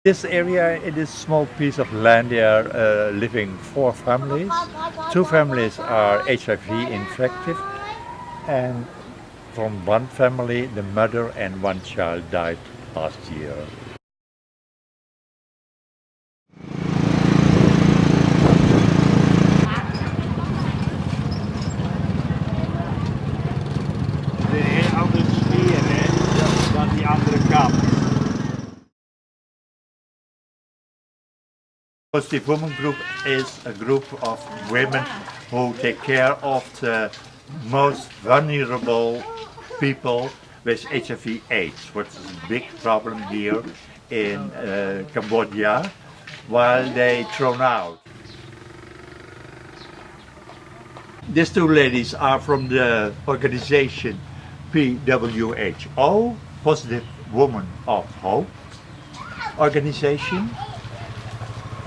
This area, it is small piece of land. There are living 4 families. 2 families are HIV infected, and from one family, the mother and one child died last year. De een andere sfeer, hè, dan die andere kant. Positive Women Group is a group of women who take care of the most vulnerable people with HIV/AIDS, which is a big problem here in Cambodia, while they thrown out. These 2 ladies are from the organization PWHO, Positive Women of Hope organization,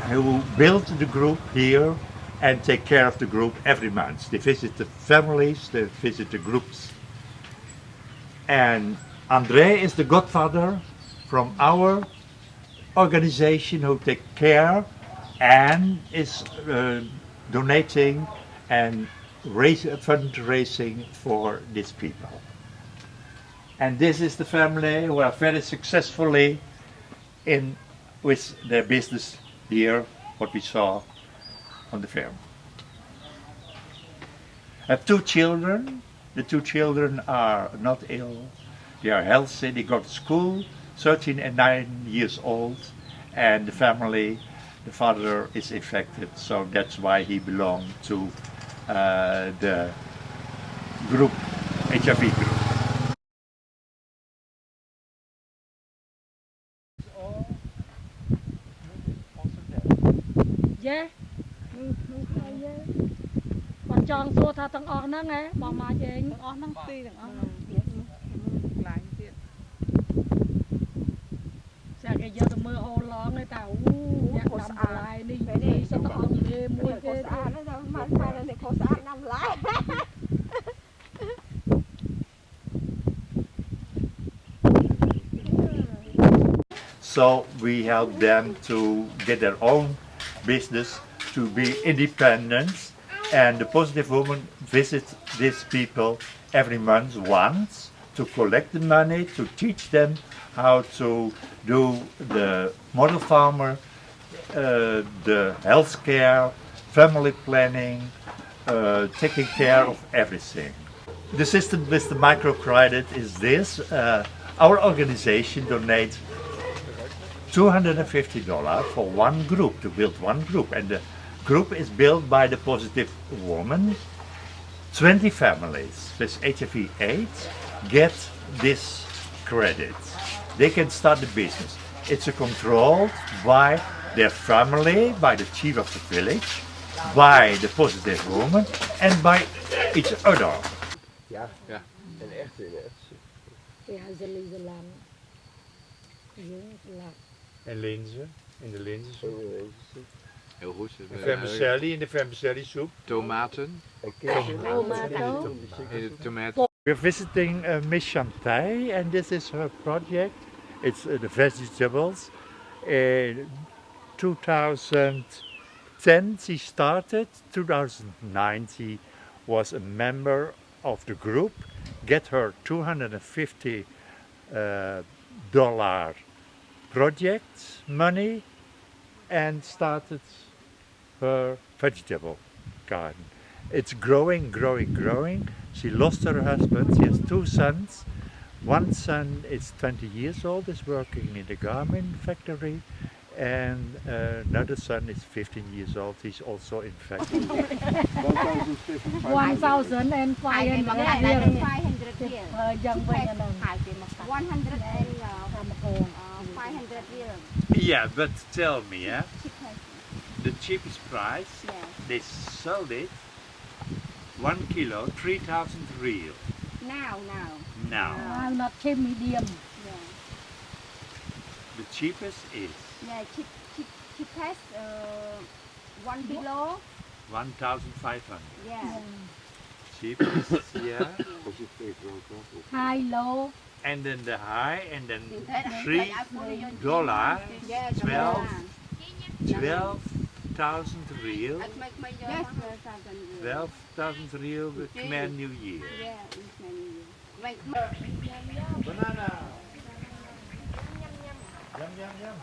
who built the group here and take care of the group every month. They visit the families, they visit the groups. And André is the godfather from our organization who take care and is donating and fundraising for these people. And this is the family who are very successfully in with their business here, what we saw on the film. I have 2 children. The 2 children are not ill. They are healthy. They go to school, 13 and 9 years old. And the family, the father is infected, so that's why he belonged to the group, HIV group. Yeah. គាត់ចង់សួរថាទាំងអស់ហ្នឹងហ៎បងមកឯងទាំងអស់ហ្នឹងទីទាំងអស់ហ្នឹងខ្លាញ់ទៀតចាគេយកទៅមើលហូរឡងឯតាអូយ៉ាក់ដាំបន្លែនេះសុទ្ធតែអង្គលេមួយគេស្អាតណាស់មកតែនេះខុសស្អាតដាំបន្លែ So we help them to get their own business, to be independent, and the Positive Woman visits these people every month once to collect the money, to teach them how to do the model farmer, the health care, family planning, taking care of everything. The system with the microcredit is this. Our organization donates $250 for one group, to build one group, and the group is built by the Positive Woman. 20 families with HIV/AIDS get this credit. They can start the business. It's controlled by their family, by the chief of the village, by the Positive Woman, and by each other. Ja, ja. En echt in echt. Ja, ze lezen lang. Lang. En linzen, in de linzensoep. Heel goed. Vermicelli, in de vermicelli soup. Tomaten. Tomato. Tomaten. We're visiting Miss Shantai, and this is her project. It's the vegetables. In 2010 she started. 2009 she was a member of the group. Get her $250 project money and started her vegetable garden. It's growing, growing, growing. She lost her husband. She has 2 sons. One son is 20 years old, is working in the garment factory, and another son is 15 years old. He's also infected. 1,500 Yeah, but tell me, the cheapest price, they sold it 1 kilo, 3,000 real. Now. I'm not cheap, medium. The cheapest is Yeah, cheapest 1 kilo. 1,500. Yeah. Cheapest, yeah. High, low. and then the high, and then $3, Yes, 12,000 real, yes, 12,000 real with Khmer New Year. yeah, it's many. Like, Banana. Yum, yum, yum.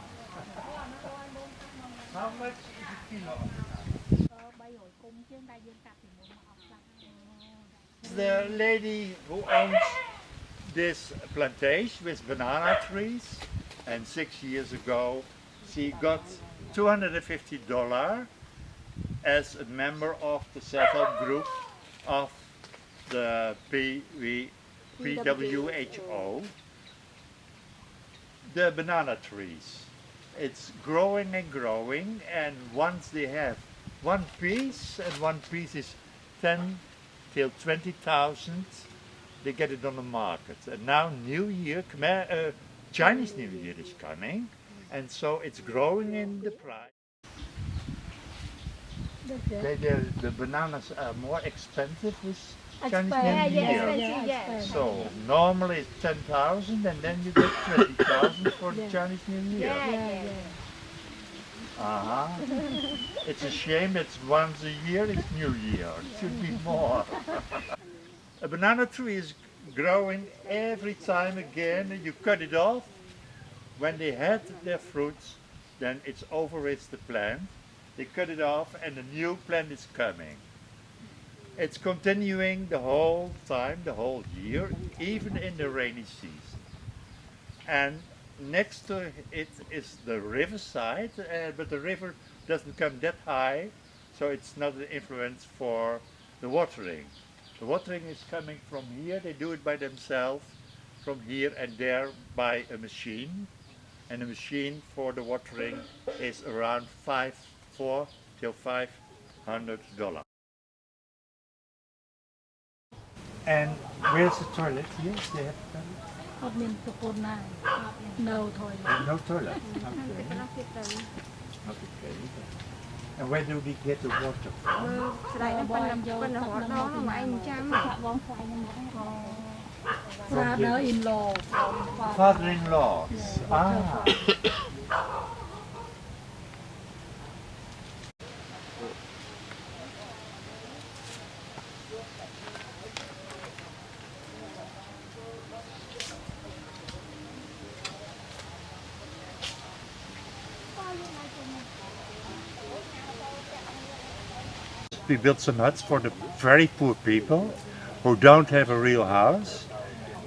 How much is a kilo? The lady who owns this plantation with banana trees, and 6 years ago she got $250 as a member of the self-help group of the PWHO. The banana trees. It's growing and growing, and once they have one piece, and one piece is 10 till 20,000, they get it on the market. And now New Year, Chinese New Year is coming, and so it's growing in the price. The bananas are more expensive with Chinese New Year. So normally it's 10,000, and then you get 20,000 for the Chinese New Year. It's a shame it's once a year, it's New Year. It should be more. A banana tree is growing every time again. You cut it off. When they had their fruits, then it's over with the plant. They cut it off and a new plant is coming. It's continuing the whole time, the whole year, even in the rainy season. And next to it is the riverside, but the river doesn't come that high, so it's not an influence for the watering. The watering is coming from here. They do it by themselves, from here and there by a machine. And the machine for the watering is around $4 till $500. And where's the toilet here? They have a toilet? No toilet. No toilet. Okay. Okay. And where do we get the water from? Father-in-law. Father-in-law. Ah. We built some huts for the very poor people who don't have a real house,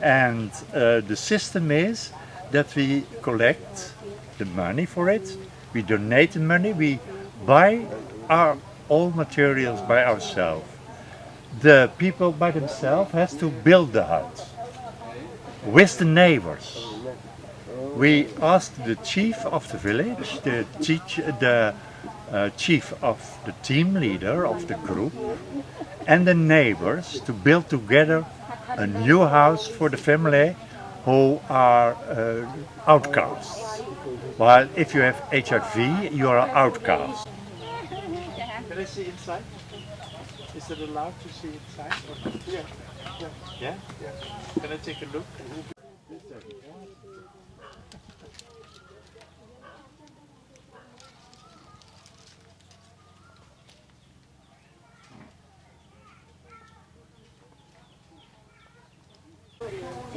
and the system is that we collect the money for it, we donate the money, we buy all materials by ourselves. The people by themselves has to build the hut with the neighbors. We asked the chief of the village, the chief of the team leader of the group, and the neighbors to build together a new house for the family who are outcasts. While if you have HIV, you are an outcast. Can I see inside? Is it allowed to see inside? Yeah. Yeah? Yeah. Can I take a look?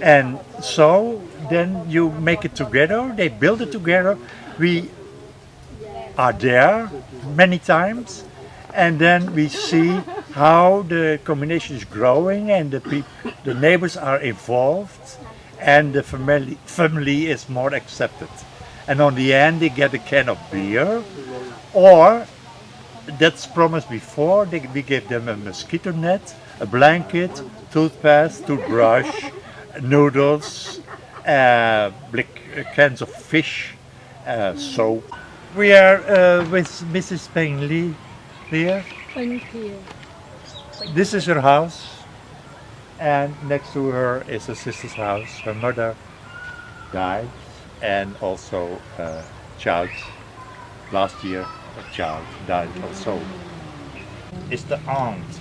And so then you make it together, they build it together, we are there many times, and then we see how the combination is growing, and the neighbors are involved, and the family is more accepted. And on the end they get a can of beer, or that's promised before, we give them a mosquito net, a blanket, toothpaste, toothbrush, noodles, cans of fish, soap. We are with Mrs. Peng Lee here. Thank you. This is her house, and next to her is her sister's house. Her mother died, and also a child. Last year, a child died also. It's the aunt.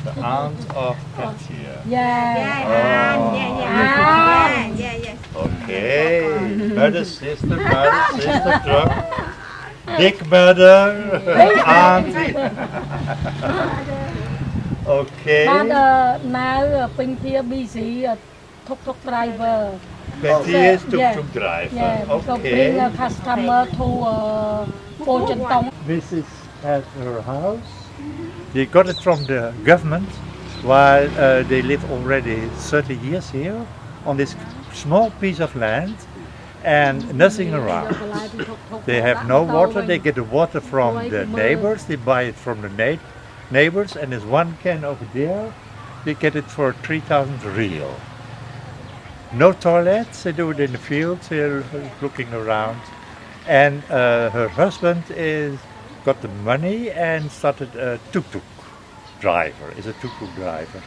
The aunt of Katia. Yeah. Okay. Mother, sister, drunk. Big mother, auntie. Okay. បាននៅពេញជា busy tuk driver. Betty is tuk driver. So bring a Okay. customer to Pojantong. This is at her house. They got it from the government while they live already 30 years here on this small piece of land and nothing around. They have no water. They get the water from the neighbors. They buy it from the neighbors, and there's one can over there. They get it for 3,000 real. No toilets. They do it in the fields. They're looking around, and her husband got the money and started a tuk-tuk driver. Is a tuk-tuk driver.